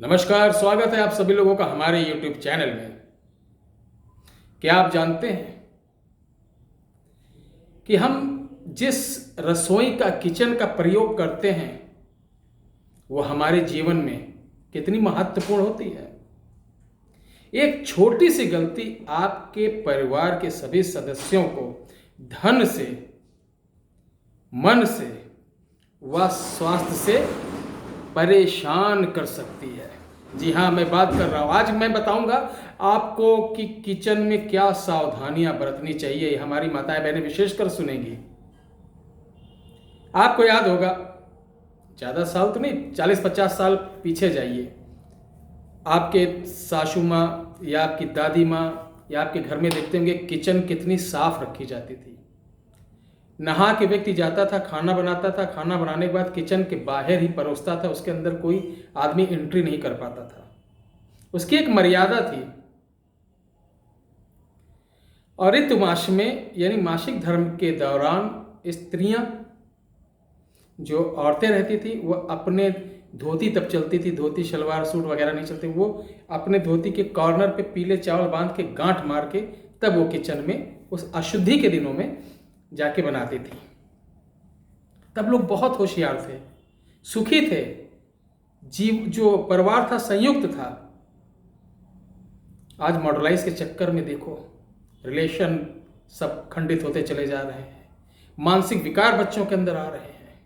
नमस्कार, स्वागत है आप सभी लोगों का हमारे YouTube चैनल में। क्या आप जानते हैं कि हम जिस रसोई का किचन का प्रयोग करते हैं वो हमारे जीवन में कितनी महत्वपूर्ण होती है। एक छोटी सी गलती आपके परिवार के सभी सदस्यों को धन से, मन से व स्वास्थ्य से परेशान कर सकती है। जी हाँ, मैं बात कर रहा हूँ। आज मैं बताऊंगा आपको कि किचन में क्या सावधानियां बरतनी चाहिए। हमारी माताएं बहनें विशेषकर सुनेंगी। आपको याद होगा, ज़्यादा साल तो नहीं, 40-50 साल पीछे जाइए। आपके सासू माँ या आपकी दादी माँ या आपके घर में देखते होंगे किचन कितनी साफ रखी जाती थी। नहा के व्यक्ति जाता था, खाना बनाता था, खाना बनाने के बाद किचन के बाहर ही परोसता था। उसके अंदर कोई आदमी एंट्री नहीं कर पाता था। उसकी एक मर्यादा थी। और ऋतु मास में यानी मासिक धर्म के दौरान स्त्रियां, जो औरतें रहती थी, वो अपने धोती तब चलती थी, धोती सलवार सूट वगैरह नहीं चलते, वो अपने धोती के कॉर्नर पे पीले चावल बांध के गांठ मार के तब वो किचन में उस अशुद्धि के दिनों में जाके बनाती थी। तब लोग बहुत होशियार थे, सुखी थे, जीव जो परिवार था संयुक्त था। आज मॉडर्नाइज के चक्कर में देखो, रिलेशन सब खंडित होते चले जा रहे हैं, मानसिक विकार बच्चों के अंदर आ रहे हैं,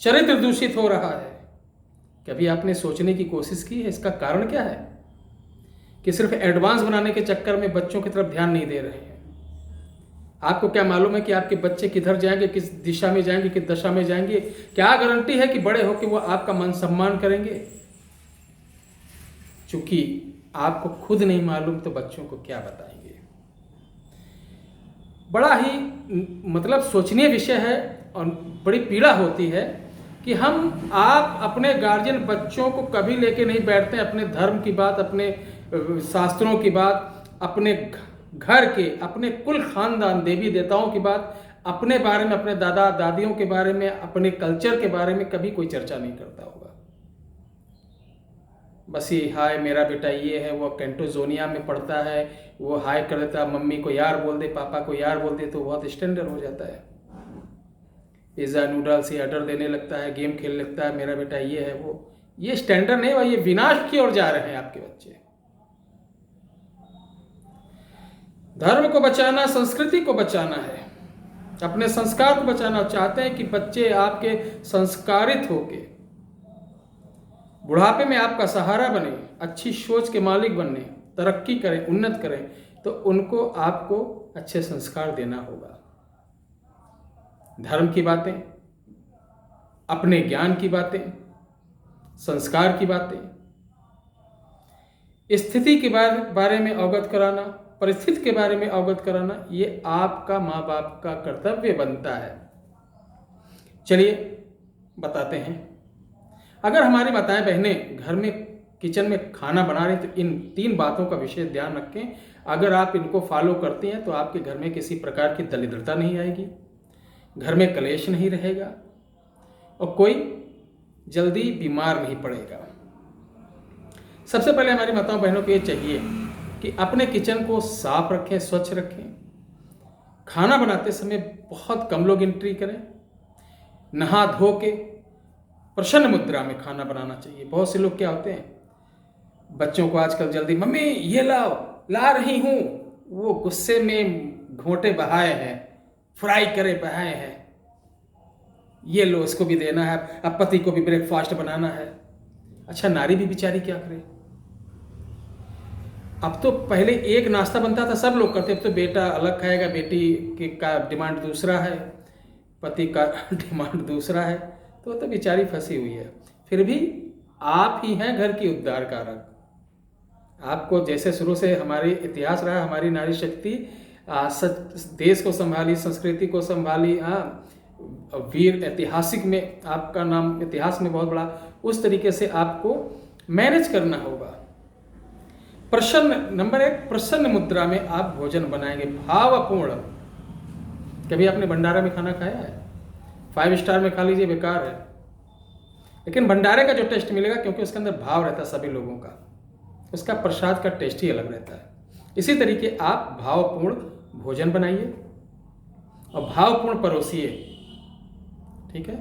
चरित्र दूषित हो रहा है। कभी आपने सोचने की कोशिश की है इसका कारण क्या है? कि सिर्फ एडवांस बनाने के चक्कर में बच्चों की तरफ ध्यान नहीं दे रहे हैं। आपको क्या मालूम है कि आपके बच्चे किधर जाएंगे, किस दिशा में जाएंगे, किस दशा में जाएंगे? क्या गारंटी है कि बड़े होकर वो आपका मान सम्मान करेंगे? चूंकि आपको खुद नहीं मालूम तो बच्चों को क्या बताएंगे। बड़ा ही मतलब सोचनीय विषय है और बड़ी पीड़ा होती है कि आप अपने गार्जियन बच्चों को कभी लेके नहीं बैठते अपने धर्म की बात, अपने शास्त्रों की बात, अपने घर के, अपने कुल खानदान देवी देवताओं की बात, अपने बारे में, अपने दादा दादियों के बारे में, अपने कल्चर के बारे में कभी कोई चर्चा नहीं करता होगा। बस ये हाय मेरा बेटा ये है, वो कैंटोजोनिया में पढ़ता है, वो हाय कर देता, मम्मी को यार बोल दे, पापा को यार बोल दे तो बहुत स्टैंडर्ड हो जाता है। पिज़्ज़ा नूडल्स से ऑर्डर देने लगता है, गेम खेलने लगता है, मेरा बेटा ये है वो। ये स्टैंडर्ड नहीं, ये विनाश की ओर जा रहे हैं आपके बच्चे। धर्म को बचाना, संस्कृति को बचाना है, अपने संस्कार को बचाना। चाहते हैं कि बच्चे आपके संस्कारित होके बुढ़ापे में आपका सहारा बने, अच्छी सोच के मालिक बने, तरक्की करें, उन्नत करें, तो उनको आपको अच्छे संस्कार देना होगा। धर्म की बातें, अपने ज्ञान की बातें, संस्कार की बातें, स्थिति के बारे में अवगत कराना, परिस्थिति के बारे में अवगत कराना, ये आपका माँ बाप का कर्तव्य बनता है। चलिए बताते हैं। अगर हमारी माताएं बहनें घर में किचन में खाना बना रही तो इन 3 बातों का विशेष ध्यान रखें। अगर आप इनको फॉलो करती हैं तो आपके घर में किसी प्रकार की दरिद्रता नहीं आएगी, घर में कलेश नहीं रहेगा और कोई जल्दी बीमार नहीं पड़ेगा। सबसे पहले हमारी माताओं बहनों को ये चाहिए कि अपने किचन को साफ रखें, स्वच्छ रखें। खाना बनाते समय बहुत कम लोग एंट्री करें। नहा धो के प्रसन्न मुद्रा में खाना बनाना चाहिए। बहुत से लोग क्या होते हैं, बच्चों को आजकल जल्दी, मम्मी ये लाओ, ला रही हूँ, वो गुस्से में घोंटे बहाए हैं, फ्राई करे बहाए हैं, ये लो इसको भी देना है, अब पति को भी ब्रेकफास्ट बनाना है। अच्छा, नारी भी बेचारी क्या करे? अब तो पहले एक नाश्ता बनता था, सब लोग करते, अब तो बेटा अलग खाएगा, बेटी का डिमांड दूसरा है, पति का डिमांड दूसरा है, तो बेचारी फंसी हुई है। फिर भी आप ही हैं घर की उद्धार कारक। आपको जैसे शुरू से हमारी इतिहास रहा, हमारी नारी शक्ति देश को संभाली, संस्कृति को संभाली, वीर ऐतिहासिक में आपका नाम इतिहास में बहुत बड़ा, उस तरीके से आपको मैनेज करना होगा। प्रसन्न, नंबर 1, प्रसन्न मुद्रा में आप भोजन बनाएंगे, भावपूर्ण। कभी आपने भंडारा में खाना खाया है? 5 स्टार में खा लीजिए, बेकार है। लेकिन भंडारे का जो टेस्ट मिलेगा, क्योंकि उसके अंदर भाव रहता है सभी लोगों का, उसका प्रसाद का टेस्ट ही अलग रहता है। इसी तरीके आप भावपूर्ण भोजन बनाइए और भावपूर्ण परोसिए। ठीक है।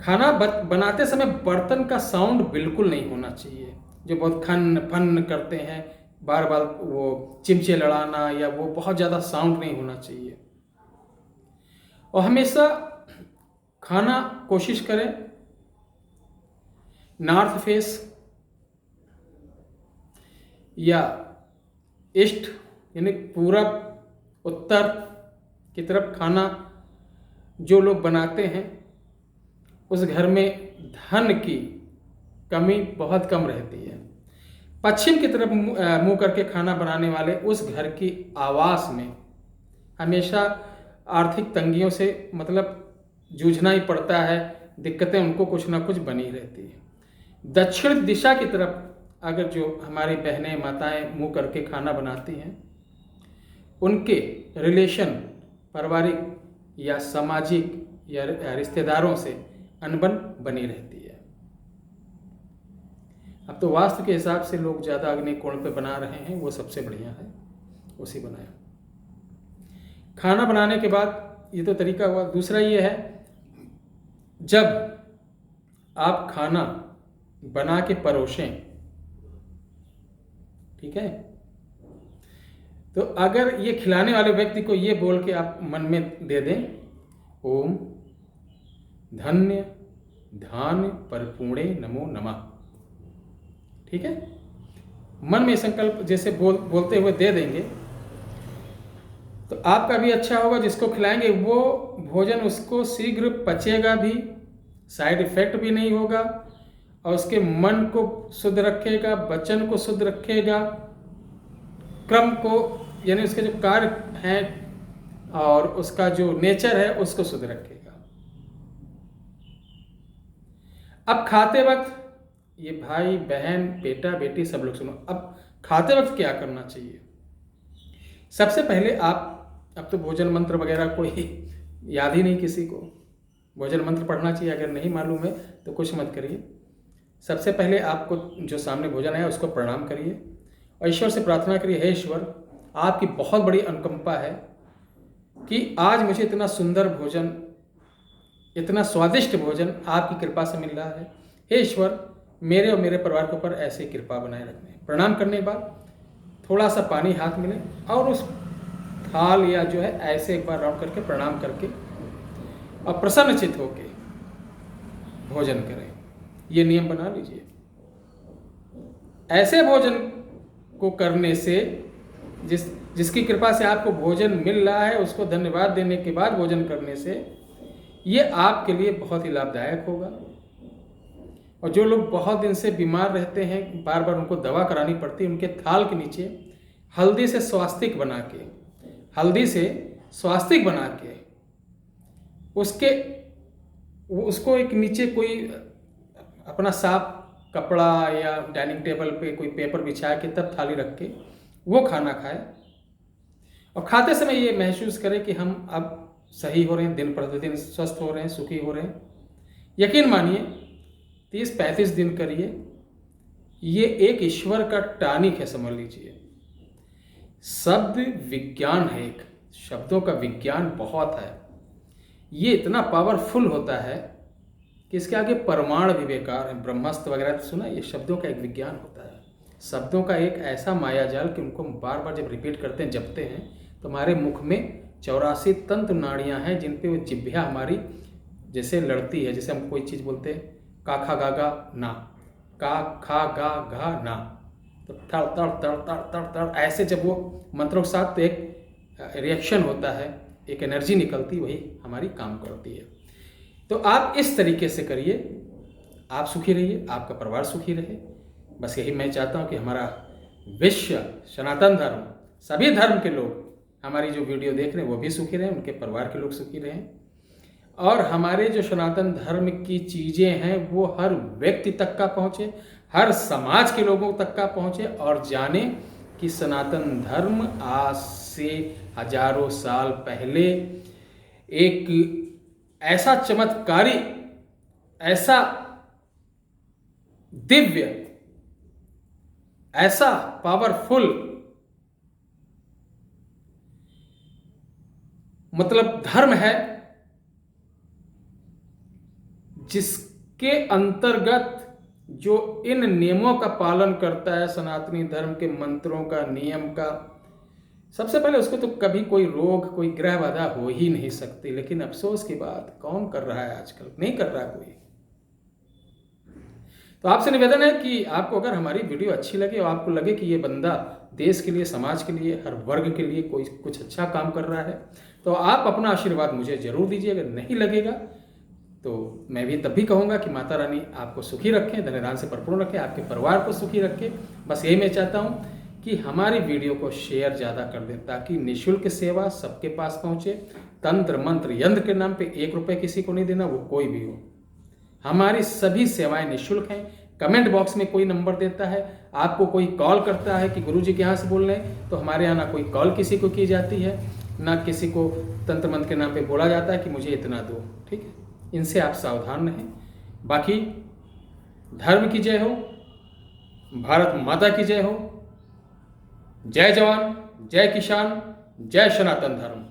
खाना बनाते समय बर्तन का साउंड बिल्कुल नहीं होना चाहिए। जो बहुत खन फन करते हैं, बार बार वो चिमचे लड़ाना, या वो बहुत ज़्यादा साउंड नहीं होना चाहिए। और हमेशा खाना कोशिश करें नॉर्थ फेस या ईस्ट यानी पूरब उत्तर की तरफ खाना जो लोग बनाते हैं, उस घर में धन की कमी बहुत कम रहती है। पश्चिम की तरफ मुंह करके खाना बनाने वाले उस घर की आवास में हमेशा आर्थिक तंगियों से मतलब जूझना ही पड़ता है, दिक्कतें उनको कुछ ना कुछ बनी रहती है। दक्षिण दिशा की तरफ अगर जो हमारी बहनें माताएं मुंह करके खाना बनाती हैं, उनके रिलेशन पारिवारिक या सामाजिक या रिश्तेदारों से अनबन बनी रहती है। अब तो वास्तु के हिसाब से लोग ज़्यादा अग्नि कोण पे बना रहे हैं, वो सबसे बढ़िया है, उसी बनाया। खाना बनाने के बाद ये तो तरीका हुआ। दूसरा ये है, जब आप खाना बना के परोसें, ठीक है, तो अगर ये खिलाने वाले व्यक्ति को ये बोल के आप मन में दे दें, ओम धन्य धान्य परिपूर्णे नमो नमः। ठीक है। मन में संकल्प जैसे बोलते हुए दे देंगे तो आपका भी अच्छा होगा, जिसको खिलाएंगे वो भोजन उसको शीघ्र पचेगा भी, साइड इफेक्ट भी नहीं होगा, और उसके मन को शुद्ध रखेगा, वचन को शुद्ध रखेगा, क्रम को यानी उसके जो कार्य हैं और उसका जो नेचर है उसको शुद्ध रखेगा। अब खाते वक्त ये भाई बहन बेटा बेटी सब लोग सुनो, अब खाते वक्त क्या करना चाहिए। सबसे पहले आप, अब तो भोजन मंत्र वगैरह कोई याद ही नहीं किसी को, भोजन मंत्र पढ़ना चाहिए, अगर नहीं मालूम है तो कुछ मत करिए। सबसे पहले आपको जो सामने भोजन है उसको प्रणाम करिए और ईश्वर से प्रार्थना करिए, हे ईश्वर, आपकी बहुत बड़ी अनुकंपा है कि आज मुझे इतना सुंदर भोजन, इतना स्वादिष्ट भोजन आपकी कृपा से मिल रहा है। हे ईश्वर, मेरे और मेरे परिवार के ऊपर ऐसे कृपा बनाए रखने। प्रणाम करने के बाद थोड़ा सा पानी हाथ मिले और उस थाल या जो है ऐसे एक बार राउंड करके प्रणाम करके और प्रसन्नचित होके भोजन करें। ये नियम बना लीजिए। ऐसे भोजन को करने से जिसकी कृपा से आपको भोजन मिल रहा है, उसको धन्यवाद देने के बाद भोजन करने से ये आपके लिए बहुत ही लाभदायक होगा। और जो लोग बहुत दिन से बीमार रहते हैं, बार बार उनको दवा करानी पड़ती है, उनके थाल के नीचे हल्दी से स्वास्तिक बना के, हल्दी से स्वास्तिक बना के उसको एक नीचे कोई अपना साफ कपड़ा या डाइनिंग टेबल पे कोई पेपर बिछा के तब थाली रख के वो खाना खाए। और खाते समय ये महसूस करें कि हम अब सही हो रहे हैं, दिन प्रतिदिन स्वस्थ हो रहे हैं, सुखी हो रहे हैं। यकीन मानिए 30-35 दिन करिए, ये एक ईश्वर का टॉनिक है, समझ लीजिए। शब्द विज्ञान है, एक शब्दों का विज्ञान बहुत है। ये इतना पावरफुल होता है कि इसके आगे परमाणु भी बेकार है। ब्रह्मास्त्र वगैरह तो सुना, ये शब्दों का एक विज्ञान होता है। शब्दों का एक ऐसा मायाजाल कि उनको बार बार जब रिपीट करते हैं, जपते हैं, तो हमारे मुख में 84 तंत्र नाड़ियाँ हैं जिन पे वो जिह्वा हमारी जैसे लड़ती है। जैसे हम कोई चीज़ बोलते हैं, का खा गा गा ना, का खा गा घा ना, तो तड़ तड़ तड़ तड़ तड़ तड़ ऐसे जब वो मंत्रों के साथ तो एक रिएक्शन होता है, एक एनर्जी निकलती, वही हमारी काम करती है। तो आप इस तरीके से करिए, आप सुखी रहिए, आपका परिवार सुखी रहे। बस यही मैं चाहता हूँ कि हमारा विश्व सनातन धर्म, सभी धर्म के लोग हमारी जो वीडियो देख रहे हैं वो भी सुखी रहें, उनके परिवार के लोग सुखी रहें, और हमारे जो सनातन धर्म की चीज़ें हैं वो हर व्यक्ति तक का पहुँचे, हर समाज के लोगों तक का पहुँचे, और जाने कि सनातन धर्म आज से हजारों साल पहले एक ऐसा चमत्कारी, ऐसा दिव्य, ऐसा पावरफुल, मतलब धर्म है जिसके अंतर्गत जो इन नियमों का पालन करता है, सनातनी धर्म के मंत्रों का, नियम का, सबसे पहले उसको तो कभी कोई रोग, कोई ग्रह बाधा हो ही नहीं सकती। लेकिन अफसोस की बात, कौन कर रहा है आजकल? नहीं कर रहा कोई। तो आपसे निवेदन है कि आपको अगर हमारी वीडियो अच्छी लगे और आपको लगे कि ये बंदा देश के लिए, समाज के लिए, हर वर्ग के लिए कोई कुछ अच्छा काम कर रहा है, तो आप अपना आशीर्वाद मुझे जरूर दीजिए। अगर नहीं लगेगा तो मैं भी तब भी कहूँगा कि माता रानी आपको सुखी रखें, धनधान्य से भरपूर रखें, आपके परिवार को सुखी रखें। बस यही मैं चाहता हूँ कि हमारी वीडियो को शेयर ज़्यादा कर दें, ताकि निःशुल्क सेवा सबके पास पहुँचे। तंत्र मंत्र यंत्र के नाम पे 1 रुपये किसी को नहीं देना, वो कोई भी हो। हमारी सभी सेवाएं निःशुल्क हैं। कमेंट बॉक्स में कोई नंबर देता है, आपको कोई कॉल करता है कि गुरुजी के यहाँ से बोल रहे हैं, तो हमारे यहाँ ना कोई कॉल किसी को की जाती है, ना किसी को तंत्र मंत्र के नाम पे बोला जाता है कि मुझे इतना दो। ठीक है, इनसे आप सावधान रहें। बाकी धर्म की जय हो, भारत माता की जय हो। जय जवान, जय किसान, जय सनातन धर्म।